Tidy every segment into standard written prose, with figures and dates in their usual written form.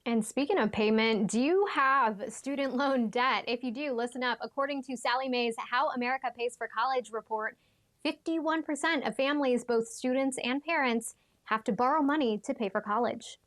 And speaking of payment, do you have student loan debt? If you do, listen up. According to Sally Mae's How America Pays for College report, 51% of families, both students and parents, have to borrow money to pay for college.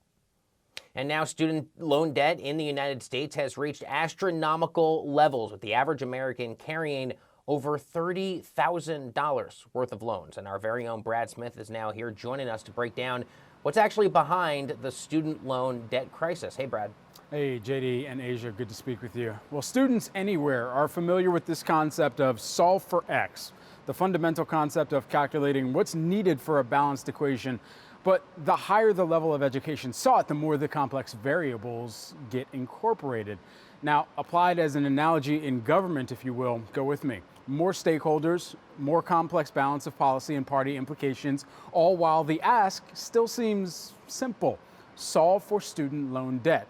And now student loan debt in the United States has reached astronomical levels, with the average American carrying over $30,000 worth of loans. And our very own Brad Smith is now here joining us to break down what's actually behind the student loan debt crisis. Hey, Brad. Hey, JD and Asia, good to speak with you. Well, students anywhere are familiar with this concept of solve for X, the fundamental concept of calculating what's needed for a balanced equation. But the higher the level of education sought, the more the complex variables get incorporated. Now, applied as an analogy in government, if you will, go with me. More stakeholders, more complex balance of policy and party implications, all while the ask still seems simple: solve for student loan debt.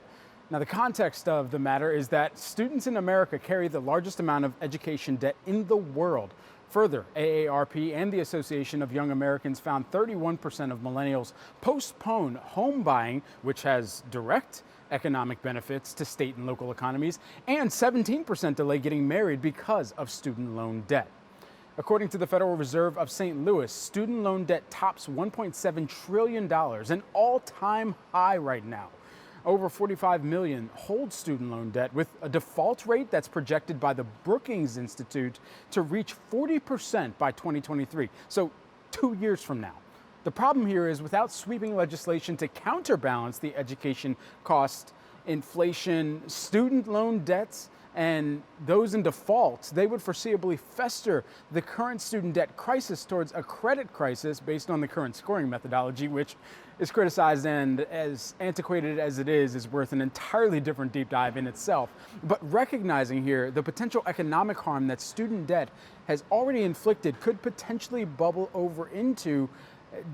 Now, the context of the matter is that students in America carry the largest amount of education debt in the world. Further, AARP and the Association of Young Americans found 31% of millennials postpone home buying, which has direct economic benefits to state and local economies, and 17% delay getting married because of student loan debt. According to the Federal Reserve of St. Louis, student loan debt tops $1.7 trillion, an all-time high right now. Over 45 million hold student loan debt, with a default rate that's projected by the Brookings Institute to reach 40% by 2023, so 2 years from now. The problem here is, without sweeping legislation to counterbalance the education cost inflation, student loan debts, and those in default, they would foreseeably fester the current student debt crisis towards a credit crisis based on the current scoring methodology, which is criticized and, as antiquated as it is worth an entirely different deep dive in itself. But recognizing here the potential economic harm that student debt has already inflicted could potentially bubble over into,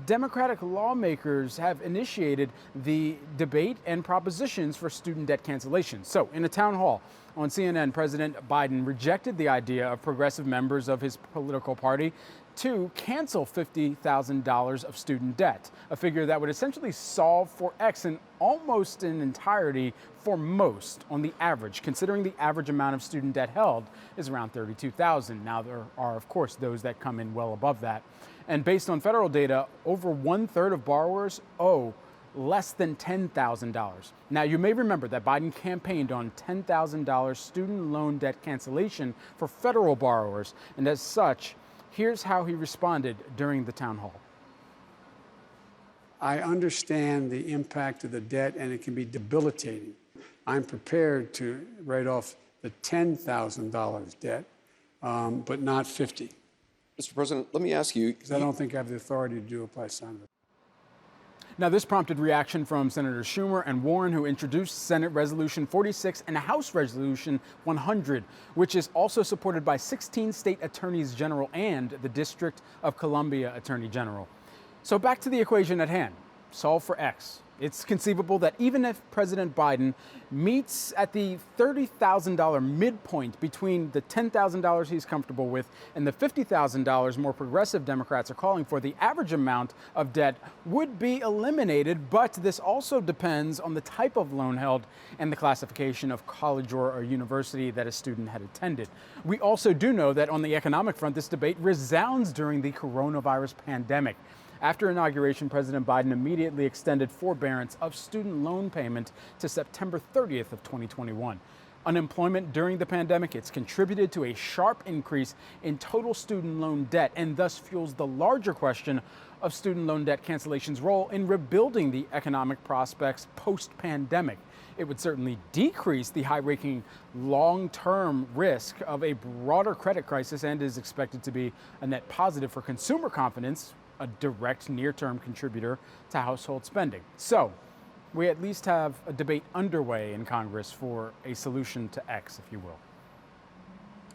Democratic lawmakers have initiated the debate and propositions for student debt cancellation. So, in a town hall on CNN, President Biden rejected the idea of progressive members of his political party to cancel $50,000 of student debt, a figure that would essentially solve for X in almost in entirety for most on the average, considering the average amount of student debt held is around $32,000. Now, there are, of course, those that come in well above that. And based on federal data, over 1/3 of borrowers owe less than $10,000. Now, you may remember that Biden campaigned on $10,000 student loan debt cancellation for federal borrowers. And as such, here's how he responded during the town hall. I understand the impact of the debt, and it can be debilitating. I'm prepared to write off the $10,000 debt, but not 50. Mr. President, let me ask you. Because I don't think I have the authority to do it by Senate. Now, this prompted reaction from Senators Schumer and Warren, who introduced Senate Resolution 46 and House Resolution 100, which is also supported by 16 state attorneys general and the District of Columbia Attorney General. So back to the equation at hand: solve for X. It's conceivable that even if President Biden meets at the $30,000 midpoint between the $10,000 he's comfortable with and the $50,000 more progressive Democrats are calling for, the average amount of debt would be eliminated. But this also depends on the type of loan held and the classification of college or university that a student had attended. We also do know that on the economic front, this debate resounds during the coronavirus pandemic. After inauguration, President Biden immediately extended forbearance of student loan payment to September 30th of 2021. Unemployment during the pandemic, it's contributed to a sharp increase in total student loan debt, and thus fuels the larger question of student loan debt cancellation's role in rebuilding the economic prospects post-pandemic. It would certainly decrease the high-ranking long-term risk of a broader credit crisis, and is expected to be a net positive for consumer confidence, a direct near-term contributor to household spending. So we at least have a debate underway in Congress for a solution to X, if you will.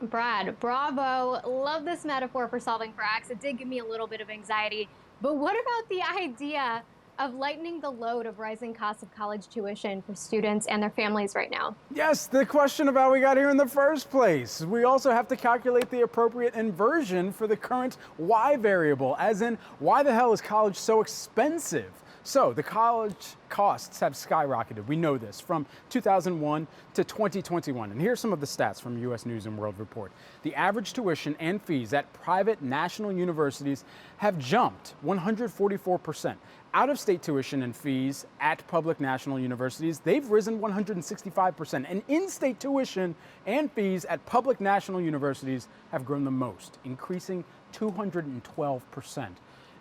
Brad, bravo. Love this metaphor for solving for X. It did give me a little bit of anxiety. But what about the idea of lightening the load of rising costs of college tuition for students and their families right now? Yes, the question of how we got here in the first place. We also have to calculate the appropriate inversion for the current Y variable, as in, why the hell is college so expensive? So the college costs have skyrocketed. We know this from 2001 to 2021. And here's some of the stats from U.S. News and World Report. The average tuition and fees at private national universities have jumped 144%. Out-of-state tuition and fees at public national universities, they've risen 165%. And in-state tuition and fees at public national universities have grown the most, increasing 212%.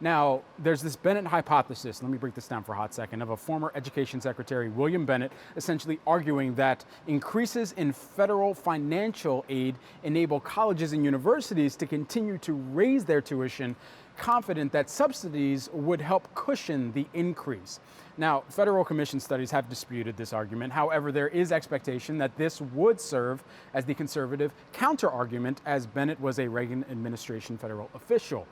Now, there's this Bennett hypothesis, let me break this down for a hot second, of a former Education Secretary, William Bennett, essentially arguing that increases in federal financial aid enable colleges and universities to continue to raise their tuition, confident that subsidies would help cushion the increase. Now, federal commission studies have disputed this argument. However, there is expectation that this would serve as the conservative counter-argument, as Bennett was a Reagan administration federal official.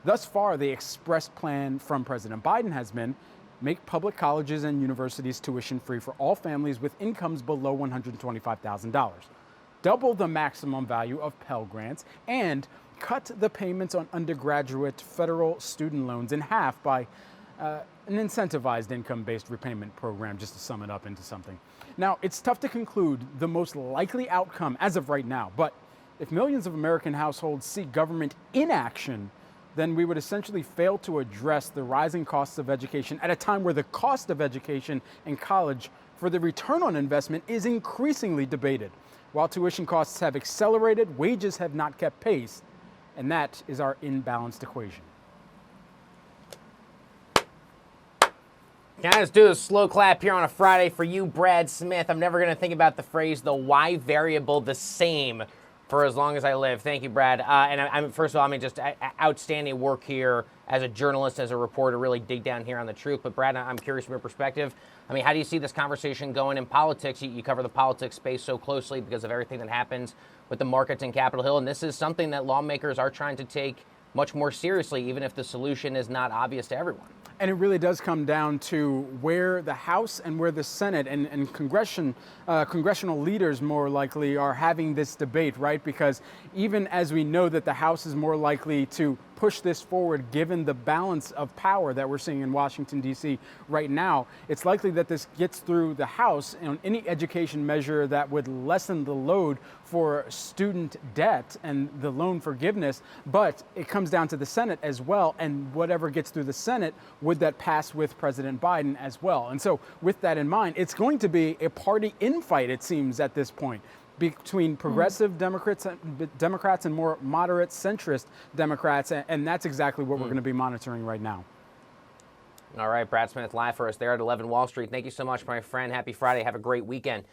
Thus far, the express plan from President Biden has been make public colleges and universities tuition free for all families with incomes below $125,000, double the maximum value of Pell Grants, and cut the payments on undergraduate federal student loans in half by an incentivized income-based repayment program, just to sum it up into something. Now, it's tough to conclude the most likely outcome as of right now, but if millions of American households see government inaction, then we would essentially fail to address the rising costs of education at a time where the cost of education in college for the return on investment is increasingly debated. While tuition costs have accelerated, wages have not kept pace, and that is our imbalanced equation. Can I just do a slow clap here on a Friday for you, Brad Smith? I'm never going to think about the phrase, the Y variable the same, for as long as I live. Thank you, Brad. And I'm first of all, I mean, just outstanding work here as a journalist, as a reporter, really dig down here on the truth. But Brad, I'm curious from your perspective. I mean, how do you see this conversation going in politics? You cover the politics space so closely because of everything that happens with the markets in Capitol Hill. And this is something that lawmakers are trying to take much more seriously, even if the solution is not obvious to everyone. And it really does come down to where the House and where the Senate and congressional leaders more likely are having this debate, right? Because even as we know that the House is more likely to push this forward, given the balance of power that we're seeing in Washington, D.C. right now, it's likely that this gets through the House on any education measure that would lessen the load for student debt and the loan forgiveness. But it comes down to the Senate as well, and whatever gets through the Senate, would that pass with President Biden as well? And so with that in mind, it's going to be a party infight, it seems, at this point, between progressive Democrats and more moderate centrist Democrats. And that's exactly what we're going to be monitoring right now. All right, Brad Smith live for us there at 11 Wall Street. Thank you so much, my friend. Happy Friday. Have a great weekend.